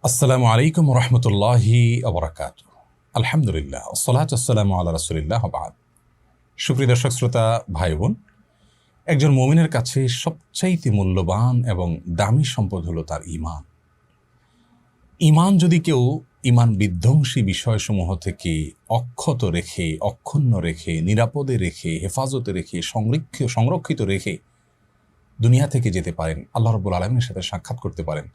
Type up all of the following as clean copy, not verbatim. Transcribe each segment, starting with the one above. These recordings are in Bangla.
আসসালামু আলাইকুম রহমতুল্লাহি আবরাকাত। আলহামদুলিল্লাহ, আসসালাতু ওয়াসসালামু আলা রাসূলিল্লাহ ওয়া বা'দ। সুপ্রিয় দর্শক শ্রোতা ভাই বোন, একজন মুমিনের কাছে সবচাইতে মূল্যবান এবং দামি সম্পদ হলো তার ঈমান। ঈমান যদি কেউ ঈমান বিধ্বংসী বিষয়সমূহ থেকে অক্ষত রেখে, অক্ষুণ্ণ রেখে, নিরাপদে রেখে, হেফাজতে রেখে, সংরক্ষিত রেখে দুনিয়া থেকে যেতে পারেন, আল্লাহ রাব্বুল আলামিনের সাথে সাক্ষাৎ করতে পারেন,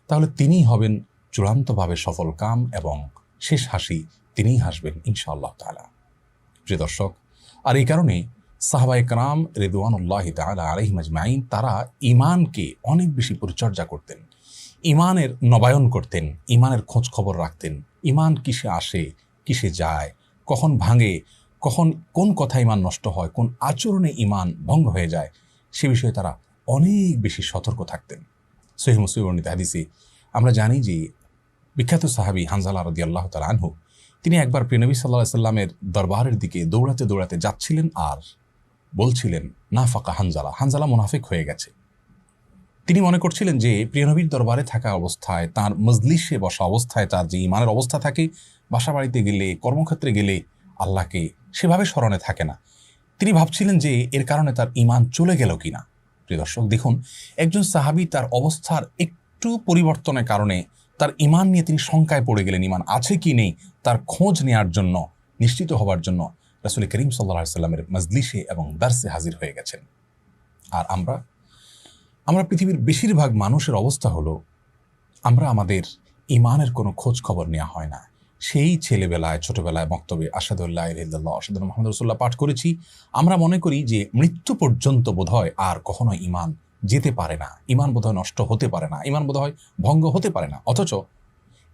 তাহলে তিনিই হবেন চূড়ান্তভাবে সফল কাম এবং শেষ হাসি তিনিই হাসবেন ইনশাআল্লাহ তাআলা। প্রিয় দর্শক, আর এই কারণে সাহাবায়ে কেরাম রিদওয়ানুল্লাহি তাআলা আলাইহিম আজমাইন তারা ঈমানকে অনেক বেশি পরিচর্যা করতেন, ঈমানের নবায়ন করতেন, ঈমানের খোঁজ খবর রাখতেন। ঈমান কিসে আসে, কিসে যায়, কখন ভাঙে, কখন কোন কথা ঈমান নষ্ট হয়, কোন আচরণে ঈমান ভঙ্গ হয়ে যায়, সে বিষয়ে তারা অনেক বেশি সতর্ক থাকতেন। সহিহ মুসলিম বর্ণিত হাদিসে আমরা জানি যে বিখ্যাত সাহাবী হানজালা রাদিয়াল্লাহু তাআলা আনহু তিনি একবার প্রিয় নবী সাল্লাল্লাহু আলাইহি সাল্লামের দরবারের দিকে দৌড়াতে দৌড়াতে যাচ্ছিলেন আর বলছিলেন, নাফাকা হানজালা, হানজালা মুনাফিক হয়ে গেছে। তিনি মনে করছিলেন যে প্রিয় নবীর দরবারে থাকা অবস্থায়, তার মজলিসে বসা অবস্থায় তার যে ঈমানের অবস্থা থাকে, বাসা বাড়িতে গেলে, কর্মক্ষেত্রে গেলে আল্লাহকে সেভাবে স্মরণে থাকে না। তিনি ভাবছিলেন যে এর কারণে তার ঈমান চলে গেল কিনা। প্রিয় দর্শক দেখুন, একজন সাহাবী তার অবস্থার একটু পরিবর্তনের কারণে তার ঈমান নিয়ে তিনি শঙ্কায় পড়ে গেলেন। ঈমান আছে কি নেই তার খোঁজ নেওয়ার জন্য, নিশ্চিত হওয়ার জন্য রাসূল করিম সাল্লাল্লাহু আলাইহি সাল্লামের মজলিসে এবং দারসে হাজির হয়ে গেছেন। আর আমরা পৃথিবীর বেশিরভাগ মানুষের অবস্থা হলো, আমরা আমাদের ঈমানের কোনো খোঁজ খবর নেওয়া হয় না। সেই ছেলেবেলায়, ছোটবেলায় মক্তবে আশহাদু আল্লা ইলাহা ইল্লাল্লাহ আশহাদু আন্না মুহাম্মাদুর রাসূলুল্লাহ পাঠ করেছি। আমরা মনে করি যে মৃত্যু পর্যন্ত বোধহয় আর কখনো ঈমান যেতে পারে না, ঈমান বোধহয় নষ্ট হতে পারে না, ঈমান বোধহয় ভঙ্গ হতে পারে না। অথচ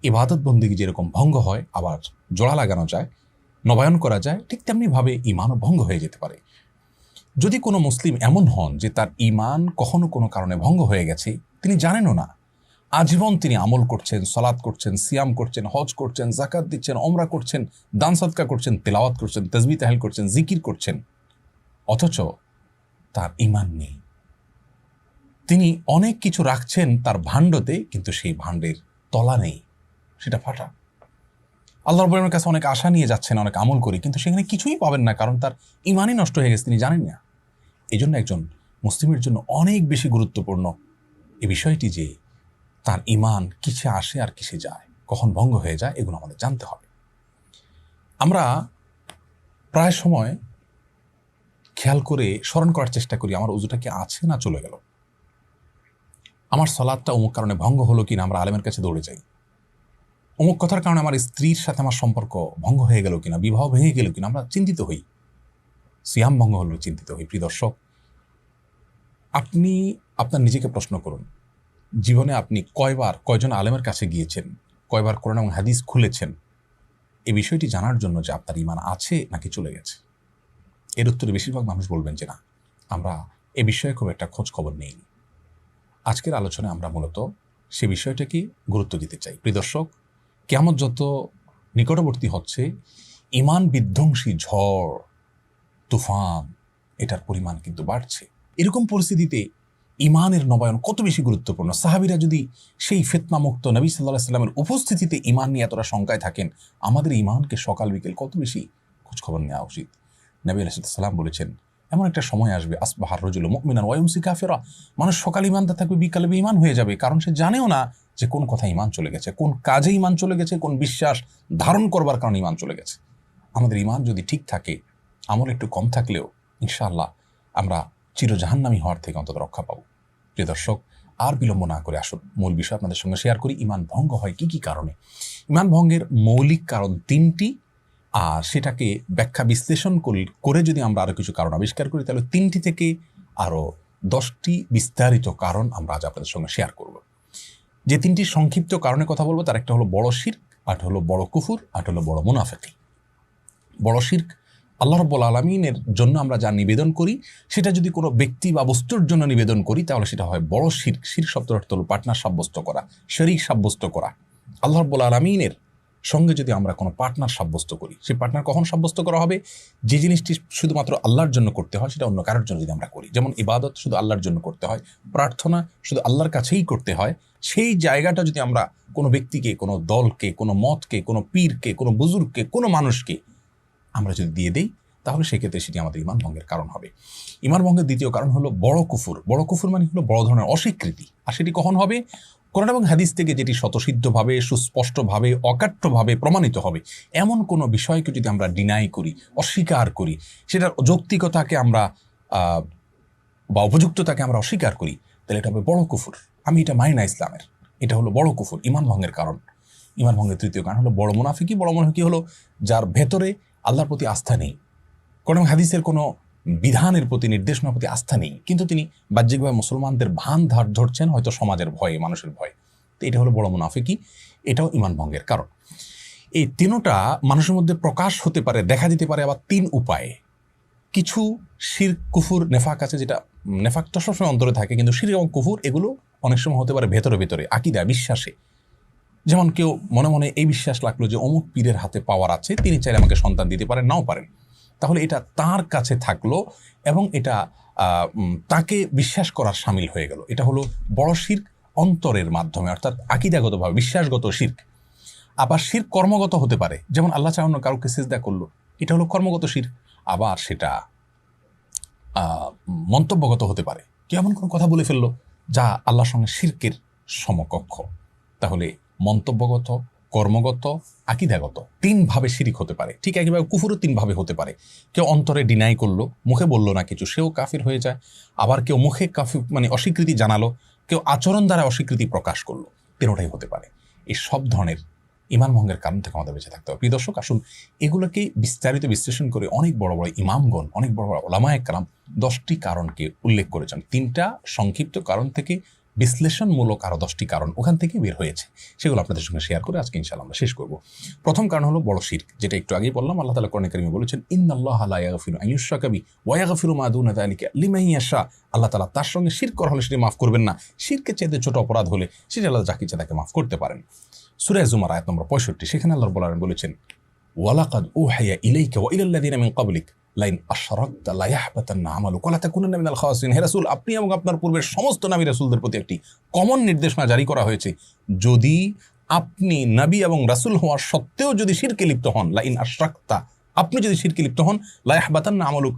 ইবাদত বন্দেগী যেরকম ভঙ্গ হয়, আবার জোড়া লাগানো যায়, নবায়ন করা যায়, ঠিক তেমনিভাবে ঈমানও ভঙ্গ হয়ে যেতে পারে। যদি কোনো মুসলিম এমন হন যে তার ঈমান কখনো কোনো কারণে ভঙ্গ হয়ে গেছে, তিনি জানেনও না, আজীবন তিনি আমল করছেন, সালাত করছেন, সিয়াম করছেন, হজ করছেন, যাকাত দিচ্ছেন, ওমরা করছেন, দান সদকা করছেন, তেলাওয়াত করছেন, তাসবিহ তাহলিল করছেন, জিকির করছেন, অথচ তার ঈমান নেই। তিনি অনেক কিছু রাখছেন তার ভাণ্ডতে, কিন্তু সেই ভাণ্ডের তলা নেই, সেটা ফাটা। আল্লাহ রাব্বুল আলামিনের কাছে অনেক আশা নিয়ে যাচ্ছেন, অনেক আমল করি, কিন্তু সেখানে কিছুই পাবেন না, কারণ তার ঈমানই নষ্ট হয়ে গেছে, তিনি জানেন না। এই জন্য একজন মুসলিমের জন্য অনেক বেশি গুরুত্বপূর্ণ এই বিষয়টি যে তার ঈমান কিসে আসে আর কিসে যায়, কখন ভঙ্গ হয়ে যায়, এগুলো আমাদের জানতে হবে। আমরা প্রায় সময় খেয়াল করে স্মরণ করার চেষ্টা করি, আমার ওযুটা কি আছে না চলে গেল, আমার সালাতটা অমুক কারণে ভঙ্গ হলো কিনা, আমরা আলেমের কাছে দৌড়ে যাই। অমুক কথার কারণে আমার স্ত্রীর সাথে আমার সম্পর্ক ভঙ্গ হয়ে গেল কিনা, বিবাহ ভেঙে গেল কিনা, আমরা চিন্তিত হই। সিয়াম ভঙ্গ হলো চিন্তিত হই। প্রিয় দর্শক, আপনি আপনার নিজেকে প্রশ্ন করুন, জীবনে আপনি কয়জন আলেমের কাছে গিয়েছেন, কয়বার কোরআন এবং হাদিস খুলেছেন এই বিষয়টি জানার জন্য যে আপনার ঈমান আছে নাকি চলে গেছে? এর উত্তরে বেশিরভাগ মানুষ বলবেন যে না, আমরা এ বিষয়ে খুব একটা খোঁজ খবর নেইনি। আজকের আলোচনায় আমরা মূলত সে বিষয়টাকে গুরুত্ব দিতে চাই। প্রিয় দর্শক, কিয়ামত যত নিকটবর্তী হচ্ছে, ঈমান বিধ্বংসী ঝড়, তুফান, এটার পরিমাণ কিন্তু বাড়ছে। এরকম পরিস্থিতিতে ঈমানের নবায়ন কত বেশি গুরুত্বপূর্ণ। সাহাবীরা যদি সেই ফিতনামুক্ত নবী সাল্লাল্লাহু আলাইহি সাল্লামের উপস্থিতিতে ঈমান নিয়ে এতটা শঙ্কায় থাকেন, আমাদের ঈমানকে সকাল বিকেল কত বেশি খোঁজখবর নেওয়া উচিত। নবী আলাইহিস সালাম বলেছেন, এমন একটা সময় আসবে, আসবাহার রাজুলু মুমিনান ওয়া ইউমসি কাফিরা, মানুষ সকালে ঈমানদার থাকবে, বিকালে বেঈমান হয়ে যাবে, কারণ সে জানেও না যে কোন কথা ঈমান চলে গেছে, কোন কাজে ঈমান চলে গেছে, কোন বিশ্বাস ধারণ করবার কারণে ঈমান চলে গেছে। আমাদের ঈমান যদি ঠিক থাকে, আমল একটু কম থাকলেও ইনশাআল্লাহ আমরা চিরজাহান্নামী হওয়ার থেকে অন্তত রক্ষা পাবো। প্রিয় দর্শক, আর বিলম্ব না করে আসুন মূল বিষয় আপনাদের সঙ্গে শেয়ার করি। ঈমান ভঙ্গ হয় কি কি কারণে? ঈমান ভঙ্গের মৌলিক কারণ তিনটি, আর সেটাকে ব্যাখ্যা বিশ্লেষণ করে যদি আমরা আরো কিছু কারণ আবিষ্কার করি, তাহলে 3টি থেকে আরো 10টি বিস্তারিত কারণ আমরা আজ আপনাদের সঙ্গে শেয়ার করব। যে 3টি সংক্ষিপ্ত কারণে কথা বলবো, তার একটা হলো বড় শিরক, আরেকটা হলো বড় কুফর, আরেকটা হলো বড় মুনাফিকি। বড় শিরক, আল্লাহ রাব্বুল আলামিনের জন্য আমরা যা নিবেদন করি, সেটা যদি কোনো ব্যক্তি বা বস্তুর জন্য নিবেদন করি, তাহলে সেটা হয় বড় শিরক। শিরক শব্দের অর্থ হলো পার্টনার সাব্যস্ত করা, শরীক সাব্যস্ত করা। আল্লাহ রাব্বুল আলামিনের সঙ্গে যদি আমরা কোনো পার্টনার সাব্যস্ত করি, সেই পার্টনার কখন সাব্যস্ত করা হবে? যে জিনিসটি শুধুমাত্র আল্লাহর জন্য করতে হয় সেটা অন্য কারোর জন্য যদি আমরা করি, যেমন ইবাদত শুধু আল্লাহর জন্য করতে হয়, প্রার্থনা শুধু আল্লাহর কাছেই করতে হয়, সেই জায়গাটা যদি আমরা কোনো ব্যক্তিকে, কোনো দলকে, কোনো মতকে, কোনো পীরকে, কোনো বুজুর্গকে, কোনো মানুষকে আমরা যদি দিয়ে দিই, তাহলে সেক্ষেত্রে সেটি আমাদের ইমান ভঙ্গের কারণ হবে। ইমান ভঙ্গের দ্বিতীয় কারণ হলো বড় কুফুর। বড় কুফুর মানে হলো বড় ধরনের অস্বীকৃতি। আর সেটি কখন হবে? কোরআন এবং হাদিস থেকে যেটি স্বতঃসিদ্ধভাবে, সুস্পষ্টভাবে, অকাট্যভাবে প্রমাণিত হবে, এমন কোনো বিষয়কে যদি আমরা ডিনাই করি, অস্বীকার করি, সেটার যৌক্তিকতাকে আমরা বা উপযুক্ততাকে আমরা অস্বীকার করি, তাহলে এটা হবে বড় কুফুর। আমি এটা মানি না ইসলামের, এটা হলো বড় কুফুর, ইমান ভঙ্গের কারণ। ইমান ভঙ্গের তৃতীয় কারণ হলো বড় মুনাফিকি। বড় মুনাফিকি হলো যার ভেতরে আল্লাহর প্রতি আস্থা নেই, কোরআন হাদিসের কোনো বিধানের প্রতি, নির্দেশনার প্রতি আস্থা নেই, কিন্তু তিনি বাহ্যিকভাবে মুসলমানদের ভান ধরছেন হয়তো সমাজের ভয়ে, মানুষের ভয়ে। তো এটা হলো বড় মুনাফিকি, এটাও ইমান ভঙ্গের কারণ। এই তিনটা মানুষের মধ্যে প্রকাশ হতে পারে, দেখা দিতে পারে আবার তিন উপায়ে। কিছু শিরক, কুফুর, নেফাক আছে, যেটা নেফাক তো সবসময় অন্তরে থাকে, কিন্তু শিরক এবং কুফুর এগুলো অনেক সময় হতে পারে ভেতরে ভেতরে, আকীদা, বিশ্বাসে। যেমন কেউ মনে মনে এই বিশ্বাস লাগলো যে অমুক পীরের হাতে পাওয়ার আছে, তিনি চাইলে আমাকে সন্তান দিতে পারেন, নাও পারেন, তাহলে এটা তার কাছে থাকলো এবং এটা তাকে বিশ্বাস করার শামিল হয়ে গেল। এটা হলো বড় শিরক অন্তরের মাধ্যমে, অর্থাৎ আকীদাগতভাবে বিশ্বাসগত শিরক। আবার শিরক কর্মগত হতে পারে, যেমন আল্লাহ ছাড়া অন্য কাউকে সিজদা করলো, এটা হলো কর্মগত শিরক। আবার সেটা মন্তব্যগত হতে পারে, কেউ এমন কোনো কথা বলে ফেললো যা আল্লাহর সঙ্গে শিরকের সমকক্ষ। তাহলে মন্তব্যগত, কর্মগত, আকীদাগত তিনভাবে শিরিক হতে পারে। ঠিক একইভাবে কুফুরও তিনভাবে হতে পারে। কেউ অন্তরে ডিনাই করলো, মুখে বললো না কিছু, সেও কাফির হয়ে যায়। আবার কেউ মুখে কাফির মানে অস্বীকৃতি জানালো, কেউ আচরণ দ্বারা অস্বীকৃতি প্রকাশ করলো, তিনটাই হতে পারে। এই সব ধরনের ইমান ভঙ্গের কারণ থেকে আমাদের বেঁচে থাকতে হবে। প্রিয় দর্শক, আসুন এগুলোকে বিস্তারিত বিশ্লেষণ করে অনেক বড় বড় ইমামগণ, অনেক বড় বড় ওলামায়ে কেরাম 10টি কারণকে উল্লেখ করেছেন। 3টা সংক্ষিপ্ত কারণ থেকে বিশ্লেষণমূলক আরও 10টি কারণ ওখান থেকে বের হয়েছে, সেগুলো আপনাদের সঙ্গে শেয়ার করে আজকে ইনশাআল্লাহ আমরা শেষ করব। প্রথম কারণ হলো বড় শিরক, যেটা একটু আগেই বললাম। আল্লাহ তাআলা কোরআনে কারিমে বলেছেন, ইন্নাল্লাহা লা ইয়াগফিরু আন ইউশরাকা বিহি ওয়া ইয়াগফিরু মা দুনা যালিকা লিমান ইয়াশা। আল্লাহ তাআলা তার সঙ্গে শিরক করা হলে সেটা মাফ করবেন না, শিরকের চাইতে ছোট অপরাধ হলে সেটা আল্লাহ যাকে ইচ্ছা তাকে মাফ করতে পারেন। সূরা জুমার আয়াত নম্বর 65, সেখানে আল্লাহ রাব্বুল আলামিন বলেছেন, ওয়ালাকাদ উহিয়া ইলাইকা ওয়া ইলাল লাযিনা মিন ক্বাবলিক লাইন আশরাকতা লা ইয়াহবাতান্না আমালুকা ওয়া লা তাকুনান্না মিনাল খাসিরিন। হে রাসূল, আপনি এবং আপনার পূর্বের সমস্ত নবী রাসূলদের প্রতি একটি কমন নির্দেশনা জারি করা হয়েছে, যদি আপনি নবী এবং রাসূল হওয়ার সত্ত্বেও যদি শিরকে লিপ্ত হন, লাইন আশরাকতা, আপনি যদি শিরকে লিপ্ত হন, লা ইয়াহবাতান্না আমালুক,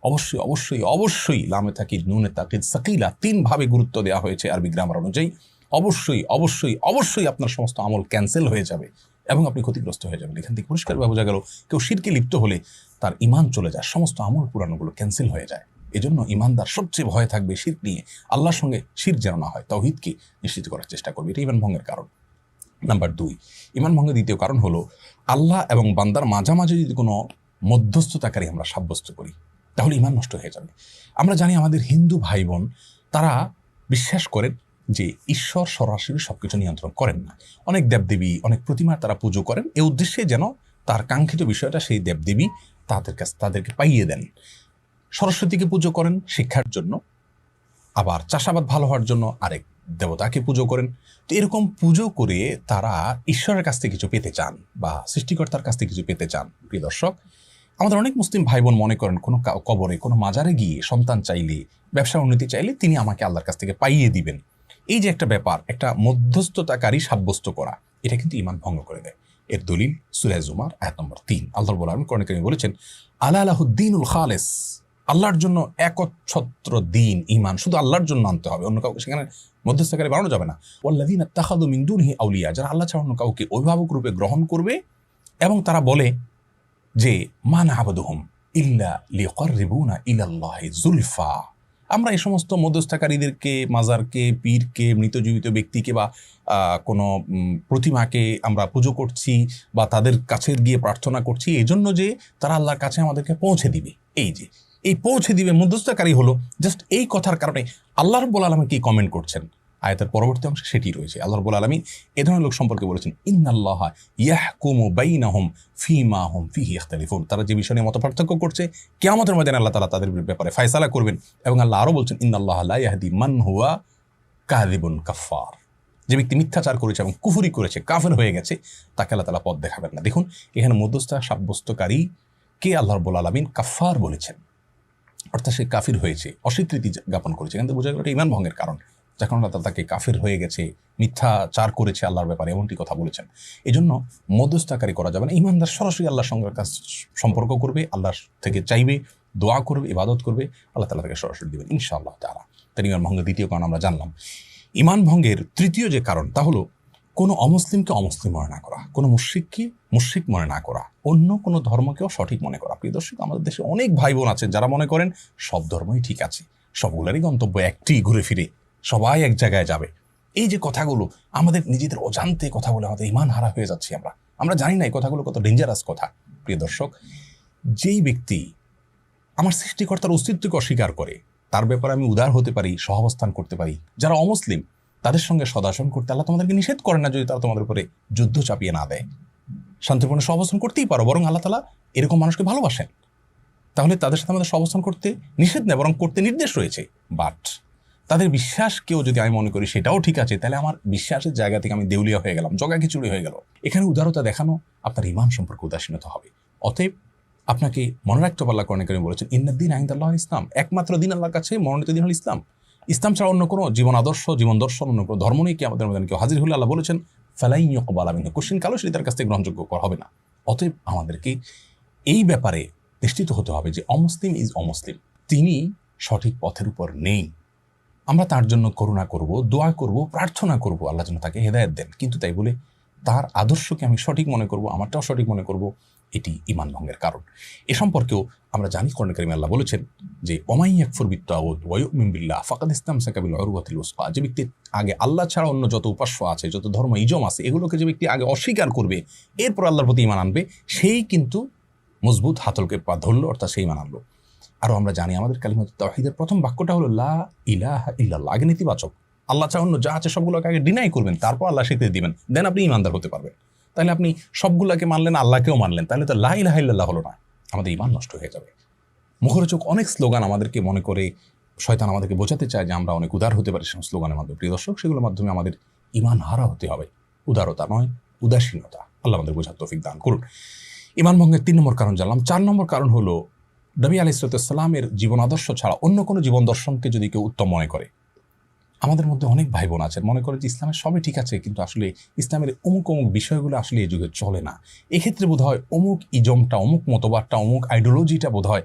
অবশ্যই অবশ্যই অবশ্যই, লামে তাকিদ নুনে তাকিদ সাকিলা, 3 ভাবে গুরুত্ব দেওয়া হয়েছে আরবি গ্রামার অনুযায়ী। অবশ্যই অবশ্যই অবশ্যই আপনার সমস্ত আমল ক্যান্সেল হয়ে যাবে এবং আপনি ক্ষতিগ্রস্ত হয়ে যাবেন। এখান থেকে পরিষ্কারভাবে বোঝা গেল কেউ শিরকে লিপ্ত হলে তার ইমান চলে যায়, সমস্ত আমল পুরানোগুলো ক্যান্সেল হয়ে যায়। এজন্য ইমানদার সবচেয়ে ভয় থাকবে শিরক নিয়ে, আল্লাহর সঙ্গে শিরক যেন না হয়, তাওহীদকে নিশ্চিত করার চেষ্টা করবে। এটা ইমান ভঙ্গের কারণ। নাম্বার 2, ইমান ভঙ্গের দ্বিতীয় কারণ হলো আল্লাহ এবং বান্দার মাঝামাঝি যদি কোনো মধ্যস্থতাকারী আমরা সাব্যস্ত করি, তাহলে ইমান নষ্ট হয়ে যাবে। আমরা জানি আমাদের হিন্দু ভাই বোন তারা বিশ্বাস করেন যে ঈশ্বর সরাসরি সবকিছু নিয়ন্ত্রণ করেন না। অনেক দেবদেবী, অনেক প্রতিমার তারা পুজো করেন এই উদ্দেশ্যে যেন তার কাঙ্ক্ষিত বিষয়টা সেই দেবদেবী তাদেরকে পাইয়ে দেন। সরস্বতীকে পুজো করেন শিক্ষার জন্য, আবার চাষাবাদ ভালো হওয়ার জন্য আরেক দেবতাকে পুজো করেন। তো এরকম পুজো করে তারা ঈশ্বরের কাছ থেকে কিছু পেতে চান বা সৃষ্টিকর্তার কাছ থেকে কিছু পেতে চান। প্রিয় দর্শক, আমাদের অনেক মুসলিম ভাই বোন মনে করেন কোনো কবরে, কোনো মাজারে গিয়ে সন্তান চাইলে, ব্যবসা উন্নতি চাইলে তিনি আমাকে আল্লাহর কাছ থেকে পাইয়ে দিবেন। এই যে একটা ব্যাপার, একটা মধ্যস্থতাকারী সাব্যস্ত করা, এটা কিন্তু ইমান ভঙ্গ করে দেয়। এর দলিল সূরা জুমার আয়াত নম্বর 3। আল্লাহ রাব্বুল আলামিন কোরআনে কারিমে বলেছেন, আলা লাহুদ্দীনুল খালিস, আল্লাহর জন্য একচ্ছত্র দিন, ইমান শুধু আল্লাহর জন্য আনতে হবে, অন্য কাউকে সেখানে মধ্যস্থতাকারী বানানো যাবে না। ওয়াল্লাযীনা ইত্তাখাযু মিন দুনিহি আউলিয়া, যারা আল্লাহ ছাড়া অন্য কাউকে অভিভাবক রূপে গ্রহণ করবে এবং তারা বলে যে মা না'বুদুহুম ইল্লা লিয়ুকাররিবুনা ইলাল্লাহি যুলফা, আমরা এই সমস্ত মধ্যস্থকারীদেরকে, মাজারকে, পীরকে, মৃত জীবিত ব্যক্তিকে বা কোনো প্রতিমাকে আমরা পুজো করছি বা তাদের কাছে গিয়ে প্রার্থনা করছি এই জন্য যে তারা আল্লাহর কাছে আমাদেরকে পৌঁছে দিবে। এই যে এই পৌঁছে দিবে মধ্যস্থকারী হলো জাস্ট এই কথার কারণে আল্লাহ রাব্বুল আলামিন কি কমেন্ট করছেন আয়াতের পরবর্তী অংশে সেটি রয়েছে। আল্লাহ রাব্বুল আলামিন এ ধরনের লোক সম্পর্কে বলেছেন, ইন্নাল্লাহা ইয়াহকুমু বাইনাহুম ফীমা হুম ফীহি ইখতালিফুন, তারা যে বিষয় নিয়ে মতপার্থক্য করছে কিয়ামতের ময়দানে আল্লাহ তাআলা তাদের ব্যাপারে ফয়সালা করবেন। এবং আল্লাহ আরও বলছেন, ইন্নাল্লাহা লা ইয়াহদি মান হুয়া কাযিবুন কাফফার, যে ব্যক্তি মিথ্যাচার করেছে এবং কুফরি করেছে, কাফের হয়ে গেছে, তাকে আল্লাহ তাআলা পথ দেখাবেন না। দেখুন এখানে মধ্যস্থতা সাব্যস্তকারী কে আল্লাহ রাব্বুল আলামিন কাফার বলেছেন, অর্থাৎ সে কাফির হয়েছে, অস্বীকৃতি জ্ঞাপন করেছে। এখান থেকে বোঝা গেল এটা ইমান ভঙ্গের কারণ, যখন আল্লাহ তাআলা তাকে কাফির হয়ে গেছে, মিথ্যাচার করেছে আল্লাহর ব্যাপারে, এমনটি কথা বলেছেন। এই জন্য মধ্যস্থতাকারী করা যাবে না। ইমানদার সরাসরি আল্লাহর সঙ্গে কাছে সম্পর্ক করবে, আল্লাহ থেকে চাইবে, দোয়া করবে, ইবাদত করবে, আল্লাহ তাআলা তাকে সরাসরি দেবেন ইনশাআল্লাহ তাআলা। তার ইমান ভঙ্গের দ্বিতীয় কারণ আমরা জানলাম। ইমান ভঙ্গের তৃতীয় যে কারণ তা হলো কোনো অমুসলিমকে অমুসলিম মনে না করা, কোনো মুশরিককে মুশরিক মনে না করা, অন্য কোনো ধর্মকেও সঠিক মনে করা। প্রিয় দর্শক, আমাদের দেশে অনেক ভাই বোন আছেন যারা মনে করেন সব ধর্মই ঠিক আছে, সবগুলোরই গন্তব্য একটি, ঘুরে ফিরে সবাই এক জায়গায় যাবে। এই যে কথাগুলো আমাদের নিজেদের অজান্তে কথা বলে আমাদের ইমান হারা হয়ে যাচ্ছি। আমরা জানি না এই কথাগুলো কত ডেঞ্জারাস কথা। প্রিয় দর্শক, যেই ব্যক্তি আমার সৃষ্টিকর্তার অস্তিত্বকে অস্বীকার করে, তার ব্যাপারে আমি উদার হতে পারি, সহাবস্থান করতে পারি। যারা অমুসলিম তাদের সঙ্গে সদাচরণ করতে আল্লাহ তোমাদেরকে নিষেধ করেন না, যদি তারা তোমাদের উপরে যুদ্ধ চাপিয়ে না দেয়। শান্তিপূর্ণ সহাবস্থান করতেই পারো, বরং আল্লাহ তাআলা এরকম মানুষকে ভালোবাসেন। তাহলে তাদের সাথে আমাদের সহাবস্থান করতে নিষেধ নেই, বরং করতে নির্দেশ রয়েছে। বাট তাদের বিশ্বাসকেও যদি আমি মনে করি সেটাও ঠিক আছে, তাহলে আমার বিশ্বাসের জায়গা থেকে আমি দেউলিয়া হয়ে গেলাম, জগা খিচুড়ি হয়ে গেল। এখানে উদারতা দেখানো আপনার ইমান সম্পর্কে উদাসীনতা হবে। অতএব আপনাকে মনে রাখতে হবে, আল্লাহ কোরআনে কারীমে বলেছেন ইন্নাদ-দীনা ইনদাল্লাহিল ইসলাম, একমাত্র দিন আল্লাহর কাছে মনোনীত দিন হল ইসলাম। ইসলাম ছাড়া অন্য কোনো জীবন আদর্শ, জীবন দর্শন, অন্য কোনো ধর্ম নেই। কিয়ামতের ময়দানে কেউ হাজির হলে আল্লাহ বলেছেন ফালাই ইউকবালা মিনহু, কোশ্চিন কালো সেটি তার কাছ থেকে গ্রহণযোগ্য করা হবে না। অতএব আমাদেরকে এই ব্যাপারে নিশ্চিত হতে হবে যে অমুসলিম ইজ অমুসলিম, তিনি সঠিক পথের উপর নেই। আমরা তার জন্য করুণা করব, দোয়া করব, প্রার্থনা করব আল্লাহ যেন তাকে হেদায়েত দেন। কিন্তু তাই বলে তার আদর্শকে আমি সঠিক মনে করব, আমারটাও সঠিক মনে করব, এটি ঈমান ভঙ্গের কারণ। এ সম্পর্কেও আমরা জানি কোরআনে কারীমে আল্লাহ বলেছেন যে ওমাই ইয়াকফুর বিত-তাগুত ওয়া ইউমিন বিল্লাহ ফাকাদ ইসতামসাকা বিল উরওয়াতিল উসকা, যে ব্যক্তি আগে আল্লাহ ছাড়া অন্য যত উপাস্য আছে, যত ধর্ম ইজম আছে, এগুলোকে যে ব্যক্তি আগে অস্বীকার করবে, এরপর আল্লাহর প্রতি ঈমান আনবে, সেই কিন্তু মজবুত হাতলকে পা ধরল, অর্থাৎ সেই ঈমান আনলো। আরও আমরা জানি আমাদের কালিমাতুত তাওহীদের প্রথম বাক্যটা হলো লা ইলাহা ইল্লাল্লাহ, আগে নেতিবাচক। আল্লাহ ছাড়া অন্য যা আছে সবগুলোকে আগে ডিনাই করবেন, তারপর আল্লাহ স্বীকৃতি দিবেন, দেন আপনি ঈমানদার হতে পারবেন। তাহলে আপনি সবগুলোকে মানলেন, আল্লাহকেও মানলেন, তাহলে তো লা ইলাহা ইল্লাল্লাহ হলো না, আমাদের ঈমান নষ্ট হয়ে যাবে। মুখরোচক অনেক স্লোগান আমাদেরকে মনে করে শয়তান আমাদেরকে বোঝাতে চায় যে আমরা অনেক উদার হতে পারি সেই স্লোগানের মাধ্যমে। প্রিয় দর্শক, সেগুলোর মাধ্যমে আমাদের ঈমান হারা হতে হবে, উদারতা নয়, উদাসীনতা। আল্লাহ আমাদের বোঝার তৌফিক দান করুন। ঈমান ভঙ্গের 3 নম্বর কারণ জানলাম। 4 নম্বর কারণ হলো নবী আলাইহিস সালামের জীবন আদর্শ ছাড়া অন্য কোনো জীবন দর্শনকে যদি কেউ উত্তম মনে করে। আমাদের মধ্যে অনেক ভাই বোন আছেন মনে করে যে ইসলামের সবই ঠিক আছে, কিন্তু আসলে ইসলামের অমুক অমুক বিষয়গুলো আসলে এই যুগে চলে না। এক্ষেত্রে বোধ হয় অমুক ইজমটা, অমুক মতবাদটা, অমুক আইডিওলজিটা বোধ হয়,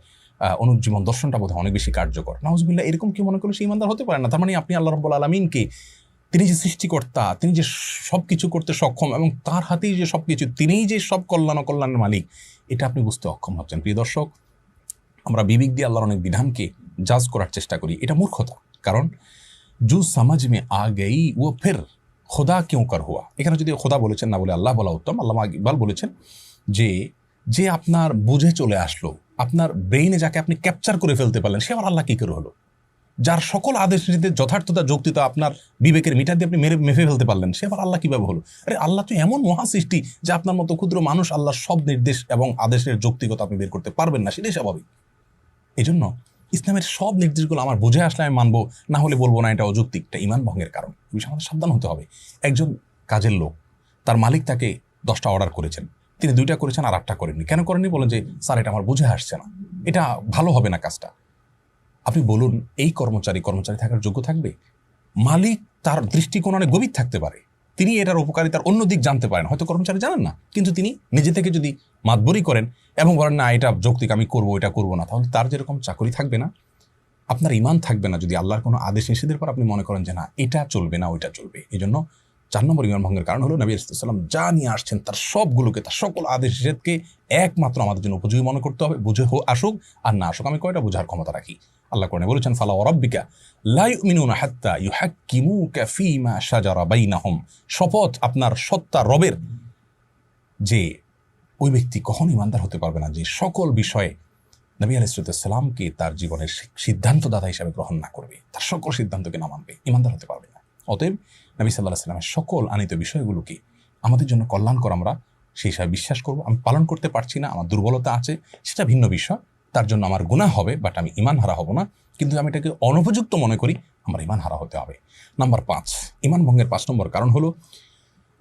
অমুক জীবন দর্শনটা বোধ হয় অনেক বেশি কার্যকর। নাউজুবিল্লাহ, এরকম কি মনে করলে সে ঈমানদার হতে পারে না। তার মানে আপনি আল্লাহ রাব্বুল আলামিনকে, তিনি যে সৃষ্টিকর্তা, তিনি যে সব কিছু করতে সক্ষম এবং তার হাতেই যে সব কিছু, তিনিই যে সব কল্যাণ অকল্যাণের মালিক, এটা আপনি বুঝতে অক্ষম হচ্ছেন। প্রিয় দর্শক, আমরা বিবেক দিয়ে আল্লাহর অনেক বিধানকে জাজ করার চেষ্টা করি, এটা মূর্খতা। কারণ জু সমাজ মে আ গই ও ফের খোদা কেউ কর হুয়া, এখানে যদি খোদা বলেছেন না বলে আল্লাহ বলা উত্তম। আল্লামা ইকবাল বলেছেন যে আপনার বুঝে চলে আসলো, আপনার ব্রেইনে যাকে আপনি ক্যাপচার করে ফেলতে পারলেন, সে আবার আল্লাহ কী করে হলো? যার সকল আদেশ নীতিতে যথার্থতা যৌক্তিকতা আপনার বিবেকের মিটার দিয়ে আপনি মেপে ফেলতে পারলেন, সে আবার আল্লাহ কীভাবে হলো? আরে আল্লাহ তো এমন মহাসৃষ্টি যে আপনার মতো ক্ষুদ্র মানুষ আল্লাহর সব নির্দেশ এবং আদেশের যৌক্তিকতা আপনি বের করতে পারবেন না, সেটাই স্বাভাবিক। এই জন্য ইসলামের সব নির্দেশগুলো আমার বুঝে আসলে আমি মানবো, না হলে বলবো না, এটা অযৌক্তিক, এটা ঈমান ভঙ্গের কারণ। এই বিষয়ে আমাদের সাবধান হতে হবে। একজন কাজের লোক, তার মালিক তাকে 10টা অর্ডার করেছেন, তিনি 2টা করেছেন আর 8টা করেননি। কেন করেননি? বলেন যে স্যার এটা আমার বুঝে আসছে না, এটা ভালো হবে না কাজটা। আপনি বলুন এই কর্মচারী থাকার যোগ্য থাকবে? মালিক তার দৃষ্টিকোণ অনেক গভীর থাকতে পারে, তিনি এটার উপকারিতার অন্য দিক জানতে পারেন, হয়তো কর্মচারী জানেন না, কিন্তু তিনি নিজে থেকে যদি মাতবরি করেন এবং বলেন না এটা যৌক্তিক, আমি করবো, এটা করবো না, তাহলে তার যেরকম চাকরি থাকবে না, আপনার ঈমান থাকবে না। যদি আল্লাহর কোনো আদেশ নিষেধের পর আপনি মনে করেন যে না এটা চলবে না, ওইটা চলবে। এই জন্য 4 নম্বর ঈমান ভঙ্গের কারণ হলো নবী আলাইহিস সালাম যা নিয়ে আসছেন তার সবগুলোকে, তার সকল আদেশ নিষেধকে একমাত্র আমাদের জন্য উপযোগী মনে করতে হবে। বুঝে আসুক আর না আসুক, আমি কয়টা বোঝার ক্ষমতা রাখি। আল্লাহ কোরআনে বলেছেন ফালা ওয়া রাব্বিকা লা ইউমিনুনা হাত্তা ইউহাক্কিমুকা ফীমা শাজারা বাইনাহুম, শপথ আপনার সত্তা রবের, যে ওই ব্যক্তি কখনো ঈমানদার হতে পারবে না যে সকল বিষয়ে নবী আলাইহিস সালামকে তার জীবনের সিদ্ধান্তদাতা হিসাবে গ্রহণ না করবে, তার সকল সিদ্ধান্তকে না মানবে, ঈমানদার হতে পারবে না। অতএব নবী সাল্লাল্লাহু আলাইহি ওয়াসাল্লামের সকল আনিত বিষয়গুলোকে আমাদের জন্য কল্যাণকর আমরা সেই হিসাবে বিশ্বাস করব। আমি পালন করতে পারছি না, আমার দুর্বলতা আছে, সেটা ভিন্ন বিষয়, তার জন্য আমার গুনাহ হবে, বাট আমি ঈমান হারা হব না। কিন্তু আমি এটাকে অনুপযুক্ত মনে করি, আমার ইমান হারা হতে হবে। নাম্বার 5, ইমান ভঙ্গের 5 নম্বর কারণ হলো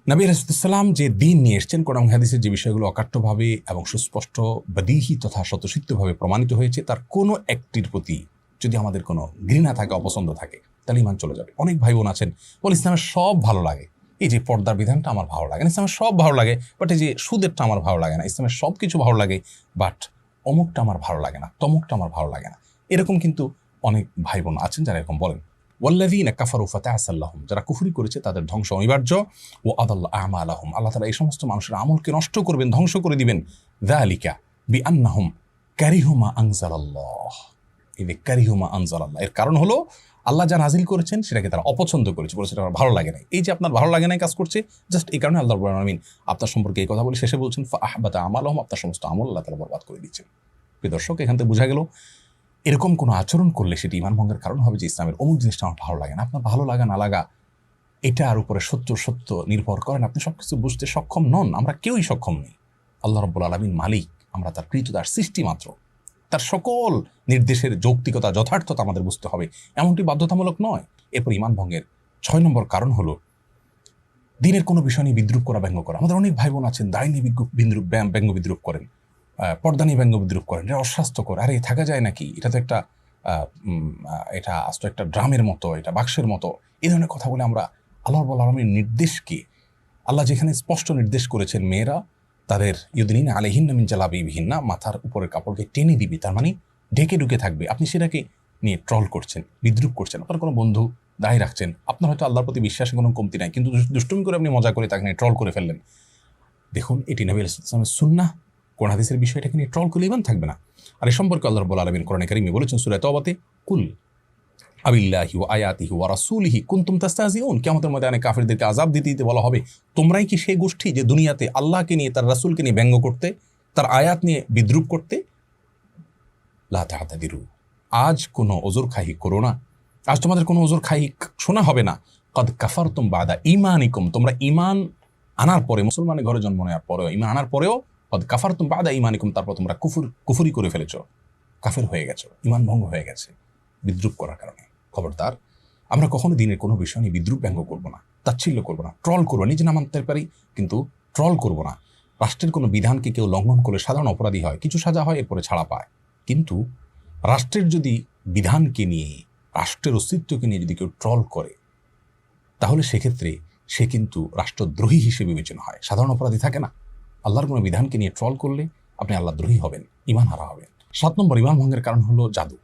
নবী রাসূলুল্লাহ যে দিন নিয়ে এসেছেন, কোরআন হাদিসের যে বিষয়গুলো অকাট্যভাবে এবং সুস্পষ্ট বদিহি তথা স্বতঃসিদ্ধভাবে প্রমাণিত হয়েছে, তার কোনো একটির প্রতি যদি আমাদের কোনো ঘৃণা থাকে, অপছন্দ থাকে, তাহলে ইমান চলে যাবে। অনেক ভাই বোন আছেন বলে ইসলামের সব ভালো লাগে, এই যে পর্দার বিধানটা আমার ভালো লাগে না, ইসলামের সব ভালো লাগে, বাট এই যে সুদেরটা আমার ভালো লাগে না, ইসলামের সব কিছু ভালো লাগে, বাট অমুকটা আমার ভালো লাগে না, তমুকটা আমার ভালো লাগে না। এরকম কিন্তু অনেক ভাই বোন আছেন যারা এরকম বলেন। ওয়াল্লাযীনা কাফারু ফাতাআসাল লাহুম, যারা কুফরি করেছে তাদের ধ্বংস অনিবার্য। ও আদাল্লা আমালাহুম, আল্লাহ তাআলা এই সমস্ত মানুষের আমলকে নষ্ট করবেন, ধ্বংস করে দিবেন। যালিকা বিআন্নাহুম কারিহু মা আনজালাল্লাহ, এই যে কারিহু মা আনজালাল্লাহ, এর কারণ হলো আল্লাহ যা নাজিল করেছেন সেটাকে তারা অপছন্দ করেছে, বলেছে এটা আমার ভালো লাগে না। এই যে আপনার ভালো লাগে না কাজ করছে, জাস্ট এই কারণে আল্লাহ রাব্বুল আলামিন আপনার সম্পর্কে এই কথা বলে শেষে বলছেন ফাআহবাতা আমালাহুম, আপনার সমস্ত আমল আল্লাহ তাআলা বরবাদ করে দিচ্ছেন। প্রিয় দর্শক, এখান থেকে বোঝা গেল এরকম কোনো আচরণ করলে সেটি ইমান ভঙ্গের কারণ হবে, যে ইসলামের অমুক জিনিসটা আমার ভালো লাগে না। আপনার ভালো লাগা না লাগা এটার উপরে সত্য নির্ভর করেন, আপনি সবকিছু বুঝতে সক্ষম নন, আমরা কেউই সক্ষম নেই। আল্লাহ রাব্বুল আলামিন মালিক, আমরা তার কৃতদাস, সৃষ্টি মাত্র। তার সকল নির্দেশের যৌক্তিকতা, যথার্থতা আমাদের বুঝতে হবে, এমনটি বাধ্যতামূলক নয়। এরপর ইমান ভঙ্গের 6 নম্বর কারণ হলো দিনের কোনো বিষয় নিয়ে বিদ্রুপ করা, ব্যঙ্গ করা। আমাদের অনেক ভাই বোন আছেন দায় নিয়ে ব্যঙ্গ বিদ্রুপ করেন, পর্দা নিয়ে ব্যঙ্গ বিদ্রুপ করেন, এটা অস্বাস্থ্যকর। আরে থাকা যায় নাকি, এটা তো একটা এটা আস্ত একটা ড্রামের মতো, এটা বাক্সের মতো, এই ধরনের কথা বলে আমরা আল্লাহ রাব্বুল আলামিনের নির্দেশকে, আল্লাহ যেখানে স্পষ্ট নির্দেশ করেছেন মেয়েরা তাদের ইউদিনিনা আলাইহিন্না মিন জালাবিবিহিন্না, মাথার উপরের কাপড়কে টেনে দিবি, তার মানে ঢেকে ঢুকে থাকবে, আপনি সেটাকে নিয়ে ট্রল করছেন, বিদ্রুপ করছেন। আপনার কোনো বন্ধু দায় রাখছেন, আপনার হয়তো আল্লাহর প্রতি বিশ্বাসের কোনো কমতি নাই, কিন্তু দুষ্টুমি করে আপনি মজা করে তাকে নিয়ে ট্রল করে ফেললেন। দেখুন, এটি নবী আলাইহিস সালামের সুন্নাহ, কোরআন হাদিসের বিষয়টাকে নিয়ে ট্রল করলে ইমান থাকবে না। আর এই সম্পর্কে আল্লাহ রাব্বুল আলামিন কোরআনে কারীমে বলেছেন সূরা তাওবাতে, কুল আবিল্লাহি ওয়া আয়াতিহি ওয়া রাসূলিহি কুনতুম তাস্তাহজিউন, কিয়ামতের ময়দানে কাফিরদেরকে আযাব দিতে বলা হবে, তোমরাই কি সেই গোষ্ঠী যে দুনিয়াতে আল্লাহকে নিয়ে, তার রাসূলকে নিয়ে ব্যঙ্গ করতে, তার আয়াত নিয়ে বিদ্রুপ করতে। লা তা'তাদিরু, আজ কোনো ওজর খাহি করো না, আজ তোমাদের কোনো ওজর খাহি শোনা হবে না। কদ কাফারতুম বাদা ঈমানিকুম, তোমরা ঈমান আনার পরে, মুসলমানের ঘরে জন্ম নেওয়ার পরেও, ঈমান আনার পরেও, কদ কাফারতুম বাদা ঈমানিকুম, তারপর তোমরা কুফরি করে ফেলেছো, কাফের হয়ে গেছো, ঈমান ভঙ্গ হয়ে গেছে বিদ্রুপ করার কারণে। খবরদার, আমরা কখনো দিনের কোনো বিষয় নিয়ে বিদ্রুপ ব্যঙ্গ করবো না, তাচ্ছিল্য করবো না, ট্রল করবো, নিজে না মানতে পারি কিন্তু ট্রল করবো না। রাষ্ট্রের কোনো বিধানকে কেউ লঙ্ঘন করলে সাধারণ অপরাধী হয়, কিছু সাজা হয়, এরপরে ছাড়া পায়। কিন্তু রাষ্ট্রের যদি বিধানকে নিয়ে, রাষ্ট্রের অস্তিত্বকে নিয়ে যদি কেউ ট্রল করে, তাহলে সেক্ষেত্রে সে কিন্তু রাষ্ট্রদ্রোহী হিসেবে বিবেচনা হয়, সাধারণ অপরাধী থাকে না। আল্লাহর কোনো বিধানকে নিয়ে ট্রল করলে আপনি আল্লাহদ্রোহী হবেন, ঈমান হারা হবেন। 7 নম্বর ঈমান ভঙ্গের কারণ হলো জাদু।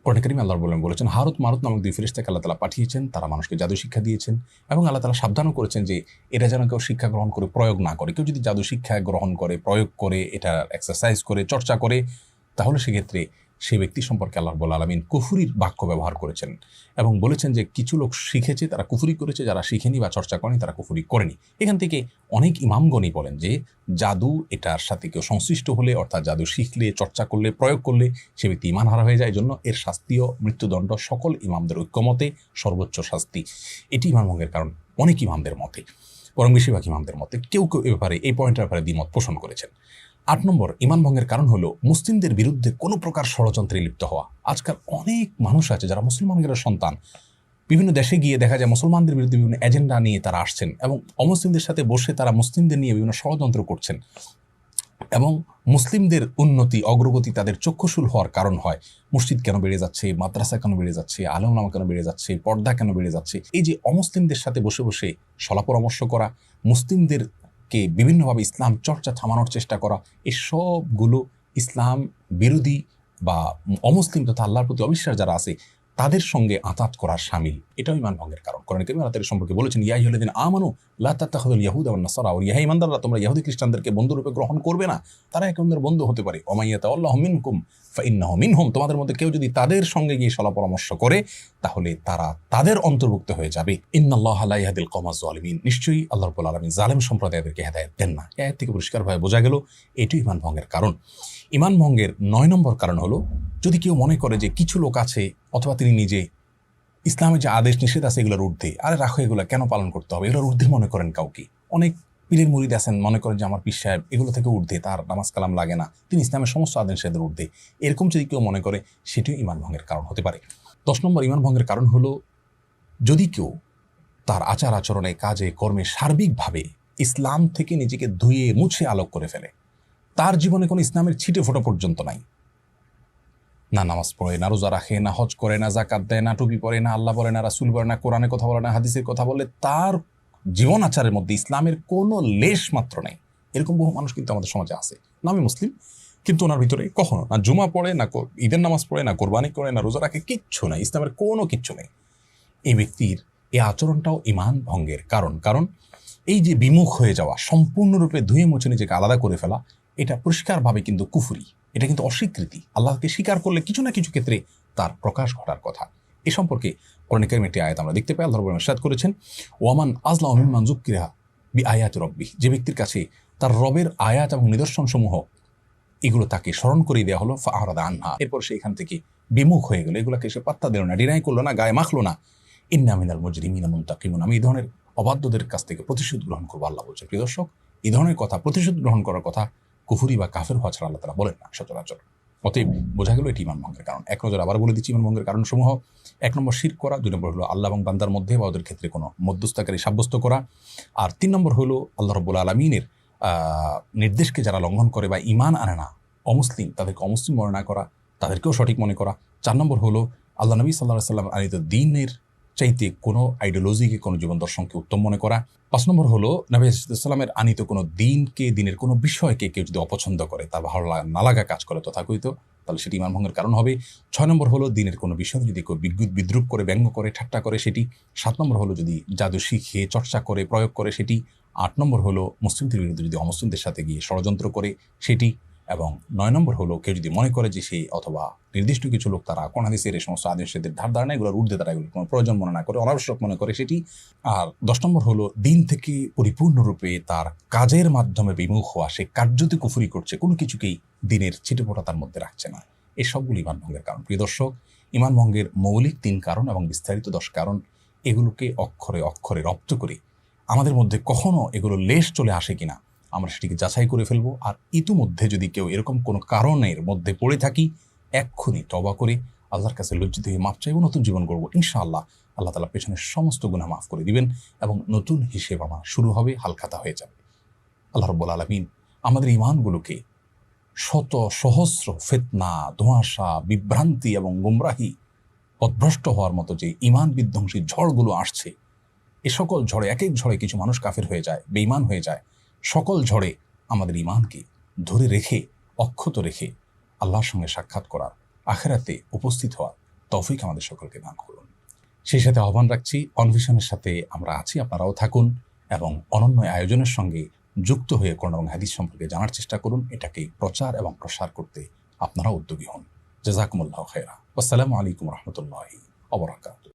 কোরআনে কারীমে আল্লাহ বলেছেন হারুত মারুত নামক 2 ফেরেশতাকে আল্লাহ তাআলা পাঠিয়েছেন, তারা মানুষকে জাদু শিক্ষা দিয়েছেন, এবং আল্লাহ তাআলা সাবধানও করেছেন যে এটা যেন কেউ শিক্ষা গ্রহণ করে প্রয়োগ না করে। কেউ যদি জাদু শিক্ষা গ্রহণ করে, প্রয়োগ করে, এটা এক্সারসাইজ করে, চর্চা করে, তাহলে সেক্ষেত্রে সেই ব্যক্তি সম্পর্কে আল্লাহ রাব্বুল আলামিন কুফরির বাক্য ব্যবহার করেছেন এবং বলেছেন যে কিছু লোক শিখেছে তারা কুফরি করেছে, যারা শিখেনি বা চর্চা করেনি তারা কুফরি করেনি। এখান থেকে অনেক ইমামগণই বলেন যে জাদু এটার সাথে কেউ সংশ্লিষ্ট হলে, অর্থাৎ জাদু শিখলে, চর্চা করলে, প্রয়োগ করলে সে ব্যক্তি ঈমান হারা হয়ে যায়। এই জন্য এর শাস্তিও মৃত্যুদণ্ড, সকল ইমামদের ঐক্যমতে সর্বোচ্চ শাস্তি। এটি ঈমান ভঙ্গের কারণ অনেক ইমামদের মতে, বরং বেশিরভাগ ইমামদের মতে। কেউ কেউ এ ব্যাপারে, এই পয়েন্টের ব্যাপারে দ্বিমত পোষণ করেছেন। 8 নম্বর ঈমান ভঙ্গের কারণ হলো মুসলিমদের বিরুদ্ধে কোনো প্রকার ষড়যন্ত্রে লিপ্ত হওয়া। আজকাল অনেক মানুষ আছে যারা মুসলমানদের সন্তান, বিভিন্ন দেশে গিয়ে দেখা যায় মুসলমানদের বিরুদ্ধে বিভিন্ন এজেন্ডা নিয়ে তারা আসছেন এবং অমুসলিমদের সাথে বসে তারা মুসলিমদের নিয়ে বিভিন্ন ষড়যন্ত্র করছেন, এবং মুসলিমদের উন্নতি, অগ্রগতি তাদের চক্ষুশূল হওয়ার কারণ হয়। মসজিদ কেন বেড়ে যাচ্ছে, মাদ্রাসা কেন বেড়ে যাচ্ছে, আলেম ওলামা কেন বেড়ে যাচ্ছে, পর্দা কেন বেড়ে যাচ্ছে, এই যে অমুসলিমদের সাথে বসে বসে সলা পরামর্শ করা, মুসলিমদেরকে বিভিন্নভাবে ইসলাম চর্চা থামানোর চেষ্টা করা, এই সবগুলো ইসলাম বিরোধী বা অমুসলিম তথা আল্লাহর প্রতি অবিশ্বাস যারা আছে তাদের সঙ্গে আঁতাত করার শামিল। এটাও ঈমান ভঙ্গের কারণ। কোরআনে কারীমে আল্লাহ তাআলা সম্পর্কে বলেছেন, ইয়া আইয়ুহাল্লাযীনা আমানু লা তাত্তাখিযুল ইয়াহুদা ওয়ান নাসারা, আর ইহা ঈমানদাররা তোমরা ইহুদি খ্রিস্টানদেরকে বন্ধুরূপে গ্রহণ করবে না, তারা এক অন্যের বন্ধু হতে পারে। ওয়া মাইয়াতাওয়াল্লাহু মিনকুম ফাইন্নাহু মিনহুম, তোমাদের মধ্যে কেউ যদি তাদের সঙ্গে গিয়ে সলা পরামর্শ করে তাহলে তারা তাদের অন্তর্ভুক্ত হয়ে যাবে। ইন্নাল্লাহা লা ইয়াহদিল কওমাজ যালিমিন, নিশ্চয়ই আল্লাহ রাব্বুল আলামিন জালেম সম্প্রদায়দেরকে হেদায়েত দেন না। এই আয়াত থেকে পরিষ্কারভাবে বোঝা গেল এটি ঈমান ভঙ্গের কারণ। ঈমান ভঙ্গের 9 নম্বর কারণ হলো যদি কেউ মনে করে যে কিছু লোক আছে অথবা তিনি নিজে ইসলামের যে আদেশ নিষেধ আছে এগুলোর ঊর্ধ্বে, আরে রাখো, এগুলো কেন পালন করতে হবে, এগুলোর ঊর্ধ্বে মনে করেন কাউকে। অনেক পীরের মুরিদ আছেন, মনে করেন যে আমার পীর সাহেব এগুলো থেকে ঊর্ধ্বে, তার নামাজ কালাম লাগে না, তিনি ইসলামের সমস্ত আদেশ নিষেধের ঊর্ধ্বে, এরকম যদি কেউ মনে করে, সেটিও ঈমান ভঙ্গের কারণ হতে পারে। 10 নম্বর ঈমান ভঙ্গের কারণ হলো যদি কেউ তার আচার আচরণে, কাজে, কর্মে সার্বিকভাবে ইসলাম থেকে নিজেকে ধুয়ে মুছে আলোক করে ফেলে। তার জীবনে কোনো ইসলামের ছিটে ফোঁটা পর্যন্ত নাই, না নামাজ পড়ে, না রোজা রাখে, না হজ করে, না জাকাত দেয়, না টুপি পরে, না আল্লাহ বলে, না রাসূল বলে, না কোরআনের কথা বলে, না হাদিসের কথা বলে, তার জীবন আচারের মধ্যে ইসলামের কোনো লেশ মাত্র নেই। এরকম বহু মানুষ কিন্তু আমাদের সমাজে আছে, নামে মুসলিম, কিন্তু ওনার ভিতরে কখনো না জুমা পড়ে, না ঈদের নামাজ পড়ে, না কোরবানি করে, না রোজা রাখে, কিচ্ছু নাই, ইসলামের কোনো কিচ্ছু নেই। এই ব্যক্তির এই আচরণটাও ঈমান ভঙ্গের কারণ। কারণ এই যে বিমুখ হয়ে যাওয়া, সম্পূর্ণরূপে ধুয়ে মুছে নিজেকে আলাদা করে ফেলা, এটা পরিষ্কারভাবে কিন্তু কুফরি, এটা কিন্তু অস্বীকৃতি। আল্লাহকে স্বীকার করলে কিছু না কিছু ক্ষেত্রে তার প্রকাশ ঘটার কথা। এ সম্পর্কে কোরআন কারীমের একটি আয়াত আমরা দেখতে পাই। আল্লাহ রাব্বুল আলামিন ইরশাদ করেছেন, ওয়ামান আযলামু মিম্মান যুক্কিরা বিআয়াতি রাব্বিহ, যে ব্যক্তির কাছে তার রবের আয়াত এবং নিদর্শনসমূহ এগুলো তাকে স্মরণ করিয়ে দেওয়া হলো, ফাআরাদা আনহা, এরপর সে এখান থেকে বিমুখ হয়ে গেল, এগুলোকে সে পাত্তা দিল না, ডিনাই করলো না, গায়ে মাখলো না। ইন্না মিনাল মুজরিমিনা মুনতাকিমুন, আমি এই ধরনের অবাধ্যদের কাছ থেকে প্রতিশোধ গ্রহণ করবো, আল্লাহ বলছে। প্রিয় দর্শক, এই ধরনের কথা, প্রতিশোধ গ্রহণ করার কথা কুফরি বা কাফের হওয়া ছাড়া আল্লাহ তাআলা বলেন না সচরাচর। অতএব বোঝা গেল এটি ঈমান ভঙ্গের কারণ। এক নজর আবার বলে দিচ্ছি ঈমান ভঙ্গের কারণসমূহ। 1 নম্বর শিরক করা, 2 নম্বর হলো আল্লাহ এবং বান্দার মধ্যে বা ওদের ক্ষেত্রে কোনো মধ্যস্থতাকারী সাব্যস্ত করা, আর 3 নম্বর হলো আল্লাহ রাব্বুল আলামিনের নির্দেশকে যারা লঙ্ঘন করে বা ঈমান আনে না, অমুসলিম, তাদেরকে অমুসলিম মনে না করা, তাদেরকেও সঠিক মনে করা। 4 নম্বর হলো আল্লাহ নবী সাল্লাল্লাহু আলাইহি ওয়াসাল্লাম আনিত দ্বীনের চাইতে কোনো আইডিওলজিকে, কোনো জীবন দর্শনকে উত্তম মনে করা। 5 নম্বর হলো নবী সাল্লামের আনিত কোনো দিনকে, দিনের কোনো বিষয়কে কেউ যদি অপছন্দ করে, তার ভালো না লাগা কাজ করে তথাকথিত, তাহলে সেটি ঈমান ভঙ্গের কারণ হবে। 6 নম্বর হলো দিনের কোনো বিষয় যদি কেউ বিদ্রুপ করে, ব্যঙ্গ করে, ঠাট্টা করে সেটি। 7 নম্বর হলো যদি জাদু শিখে, চর্চা করে, প্রয়োগ করে সেটি। 8 নম্বর হলো মুসলিমদের বিরুদ্ধে যদি অমুসলিমদের সাথে গিয়ে ষড়যন্ত্র করে সেটি। এবং 9 নম্বর হলো কেউ যদি মনে করে যে সেই অথবা নির্দিষ্ট কিছু লোক তারা কোন হাদিসের এই সমস্ত আদেশের ধার ধারণা এগুলোর ঊর্ধ্বে তারা এগুলো কোনো প্রয়োজন মনে না করে, অনাবশ্যক মনে করে সেটি। আর 10 নম্বর হলো দিন থেকে পরিপূর্ণরূপে তার কাজের মাধ্যমে বিমুখ হওয়া, সে কার্যতে কুফরি করছে, কোনো কিছুকেই দিনের ছিটেফোঁটা তার মধ্যে রাখছে না। এই সবগুলো ঈমান ভঙ্গের কারণ। প্রিয় দর্শক, ঈমান ভঙ্গের মৌলিক 3 কারণ এবং বিস্তারিত 10 কারণ, এগুলোকে অক্ষরে অক্ষরে রপ্ত করে আমাদের মধ্যে কখনো এগুলো লেশ চলে আসে কিনা আমরা সেটিকে যাচাই করে ফেলবো। আর ইতিমধ্যে যদি কেউ এরকম কোনো কারণের মধ্যে পড়ে থাকি, এক্ষুনি তওবা করে আল্লাহর কাছে লজ্জিত হয়ে মাপ চাইব, নতুন জীবন করবো। ইনশাআল্লাহ আল্লাহ তাআলা পেছনের সমস্ত গুনাহ মাফ করে দিবেন এবং নতুন হিসেব আমার শুরু হবে, হালখাতা হয়ে যাবে। আল্লাহ রাব্বুল আলামিন আমাদের ঈমানগুলোকে শত সহস্র ফিতনা, ধোঁয়াশা, বিভ্রান্তি এবং গুমরাহি, পথভ্রষ্ট হওয়ার মতো যে ঈমান বিধ্বংসী ঝড়গুলো আসছে, এ সকল ঝড়ে, এক এক ঝড়ে কিছু মানুষ কাফের হয়ে যায়, বেঈমান হয়ে যায়। সকল ঝড়ে আমাদের ঈমানকে ধরে রেখে, অক্ষত রেখে আল্লাহর সঙ্গে সাক্ষাৎ করার, আখিরাতে উপস্থিত হওয়ার তৌফিক আমাদের সকলকে দান করুন। সেই সাথে আহ্বান রাখছি, অনভিশনের সাথে আমরা আছি, আপনারাও থাকুন এবং অনন্য আয়োজনের সঙ্গে যুক্ত হয়ে কোরআন এবং হাদিস সম্পর্কে জানার চেষ্টা করুন। এটাকে প্রচার এবং প্রসার করতে আপনারা উদ্যোগী হন। জাযাকুমুল্লাহু খায়রা। আসসালামু আলাইকুম ওয়া রাহমাতুল্লাহি ওয়া বারাকাতুহু।